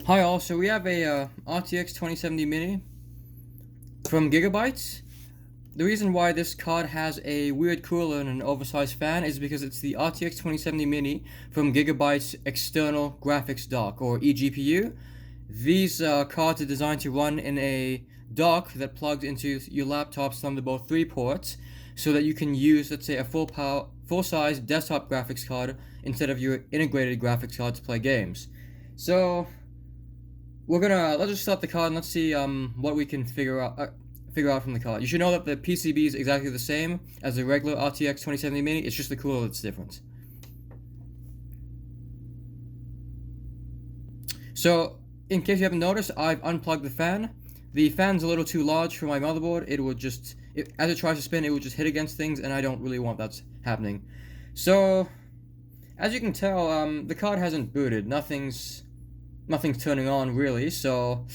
Hi all, so we have a RTX 2070 Mini from Gigabytes. The reason why this card has a weird cooler and an oversized fan is because it's the RTX 2070 Mini from Gigabytes External Graphics Dock, or eGPU. These cards are designed to run in a dock that plugs into your laptop's Thunderbolt 3 port, so that you can use, let's say, a full-size desktop graphics card instead of your integrated graphics card to play games. So let's just start the card and let's see what we can figure out from the card. You should know that the PCB is exactly the same as the regular RTX 2070 Mini. It's just the cooler that's different. So, in case you haven't noticed, I've unplugged the fan. The fan's a little too large for my motherboard. As it tries to spin, it will just hit against things, and I don't really want that happening. So, as you can tell, the card hasn't booted. Nothing's turning on really, so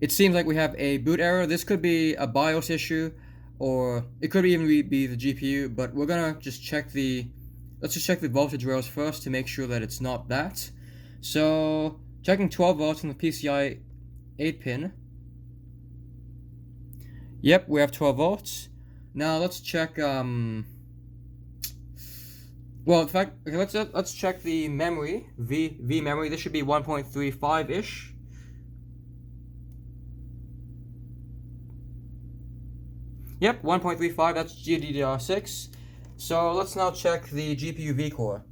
it seems like we have a boot error. This could be a BIOS issue, or it could even be the GPU, but we're gonna just let's just check the voltage rails first to make sure that it's not that. So, checking 12 volts on the PCI 8 pin. Yep, we have 12 volts. Now let's check, well, in fact, okay, let's check the memory, V memory. This should be 1.35-ish. Yep, 1.35, that's GDDR6. So let's now check the GPU V core.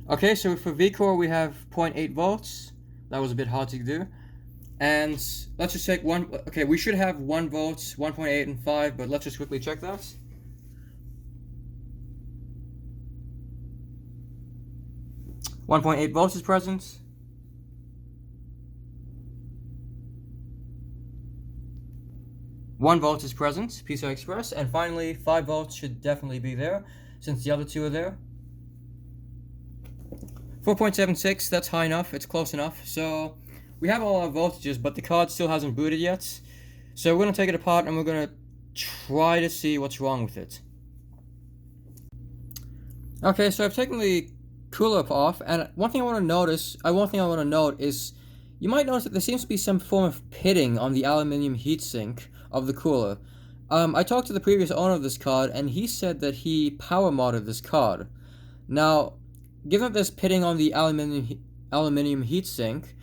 Okay, so for V core we have 0.8 volts. That was a bit hard to do. And let's just check okay, we should have 1 volt, 1.8 and 5, but let's just quickly check that. .8 volts is present. 1 volt is present, PCI Express, and finally 5 volts should definitely be there, since the other two are there. 4.76, that's high enough, it's close enough. So we have all our voltages, but the card still hasn't booted yet. So we're going to take it apart and we're going to try to see what's wrong with it. Okay, so I've taken the cooler off, and one thing I want to note is you might notice that there seems to be some form of pitting on the aluminum heatsink of the cooler. I talked to the previous owner of this card, and he said that he power modded this card. Now, given that there's pitting on the aluminum heatsink,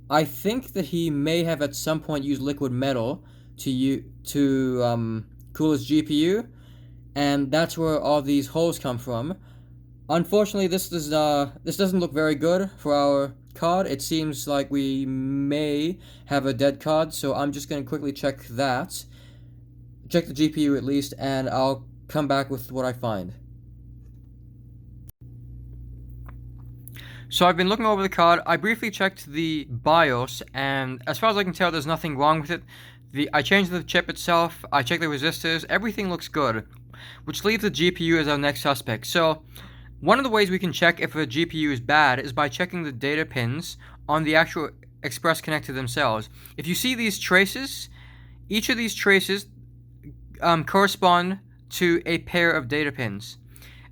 I think that he may have at some point used liquid metal to cool his GPU, and that's where all these holes come from. Unfortunately, this doesn't look very good for our card. It seems like we may have a dead card, so I'm just going to quickly check the GPU at least, and I'll come back with what I find. So I've been looking over the card. I briefly checked the BIOS, and as far as I can tell, there's nothing wrong with it. I changed the chip itself, I checked the resistors, everything looks good, which leaves the GPU as our next suspect. So one of the ways we can check if a GPU is bad is by checking the data pins on the actual express connector themselves. If you see these traces, each of these traces correspond to a pair of data pins.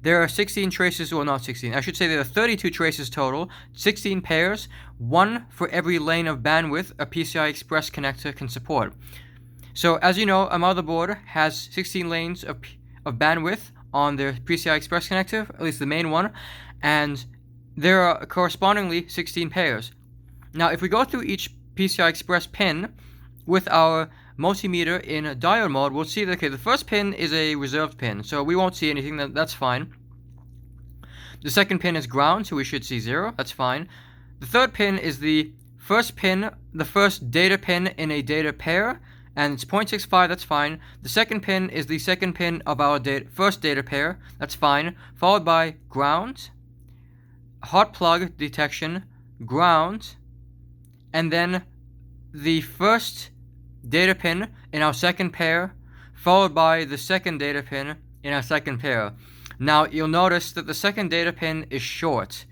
There are 16 traces, or not 16, I should say there are 32 traces total, 16 pairs, one for every lane of bandwidth a PCI Express connector can support. So as you know, a motherboard has 16 lanes of bandwidth on their PCI Express connector, at least the main one, and there are correspondingly 16 pairs. Now, if we go through each PCI Express pin with our multimeter in diode mode, we'll see that, okay, the first pin is a reserved pin, so we won't see anything, that's fine. The second pin is ground, so we should see 0, that's fine. The third pin is the first data pin in a data pair, and it's 0.65, that's fine. The second pin is the second pin of our first data pair, that's fine, followed by ground, hot plug detection, ground, and then the first data pin in our second pair, followed by the second data pin in our second pair. Now, you'll notice that the second data pin is short.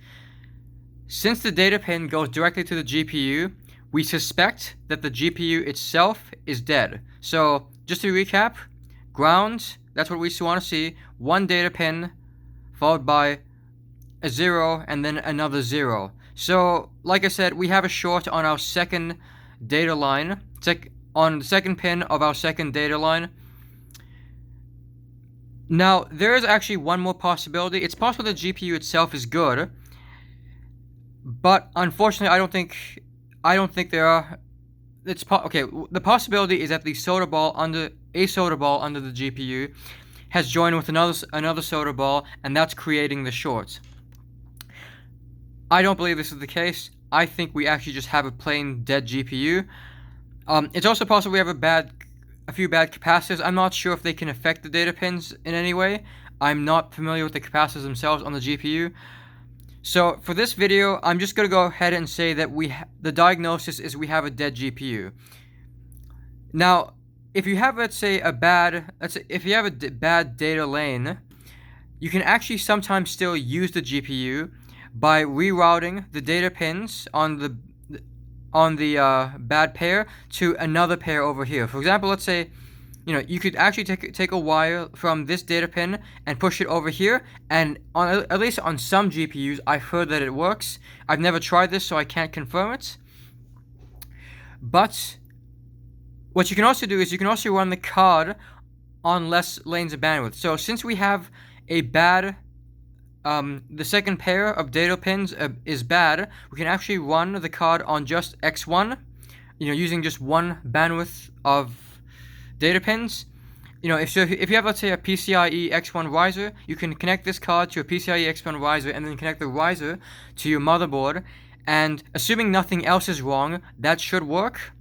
Since the data pin goes directly to the GPU, we suspect that the GPU itself is dead. So, just to recap, ground, that's what we want to see, one data pin, followed by a 0, and then another 0. So, like I said, we have a short on our second data line, on the second pin of our second data line. Now, there is actually one more possibility. It's possible the GPU itself is good, but unfortunately, I don't think there are. Okay. The possibility is that a solder ball under the GPU has joined with another solder ball, and that's creating the short. I don't believe this is the case. I think we actually just have a plain dead GPU. It's also possible we have a few bad capacitors. I'm not sure if they can affect the data pins in any way. I'm not familiar with the capacitors themselves on the GPU. So for this video, I'm just going to go ahead and say that the diagnosis is we have a dead GPU. Now, if you have, if you have a bad data lane, you can actually sometimes still use the GPU by rerouting the data pins on the bad pair to another pair over here. For example, let's say, you could actually take a wire from this data pin and push it over here, and at least on some GPUs, I've heard that it works. I've never tried this, so I can't confirm it. But what you can also do is you can also run the card on less lanes of bandwidth. So since we have a bad the second pair of data pins is bad, we can actually run the card on just X1, using just one bandwidth of data pins. If you have, let's say, a PCIe X1 riser, you can connect this card to a PCIe X1 riser and then connect the riser to your motherboard, and assuming nothing else is wrong, that should work.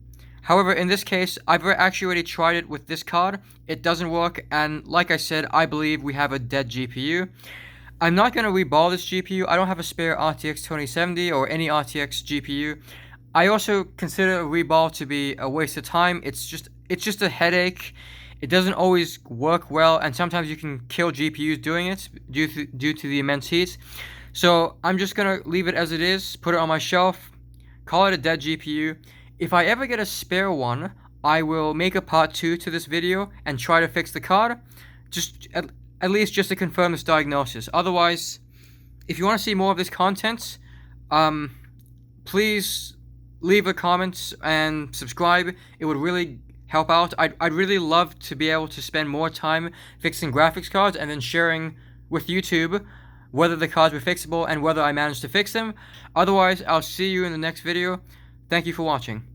However, in this case, I've actually already tried it with this card. It doesn't work, and like I said, I believe we have a dead GPU. I'm not going to reball this GPU. I don't have a spare RTX 2070 or any RTX GPU. I also consider a reball to be a waste of time. It's just a headache. It doesn't always work well, and sometimes you can kill GPUs doing it due to the immense heat. So I'm just going to leave it as it is, put it on my shelf, call it a dead GPU. If I ever get a spare one, I will make a part 2 to this video and try to fix the card. At least just to confirm this diagnosis. Otherwise, if you want to see more of this content, please leave a comment and subscribe. It would really help out. I'd really love to be able to spend more time fixing graphics cards and then sharing with YouTube whether the cards were fixable and whether I managed to fix them. Otherwise, I'll see you in the next video. Thank you for watching.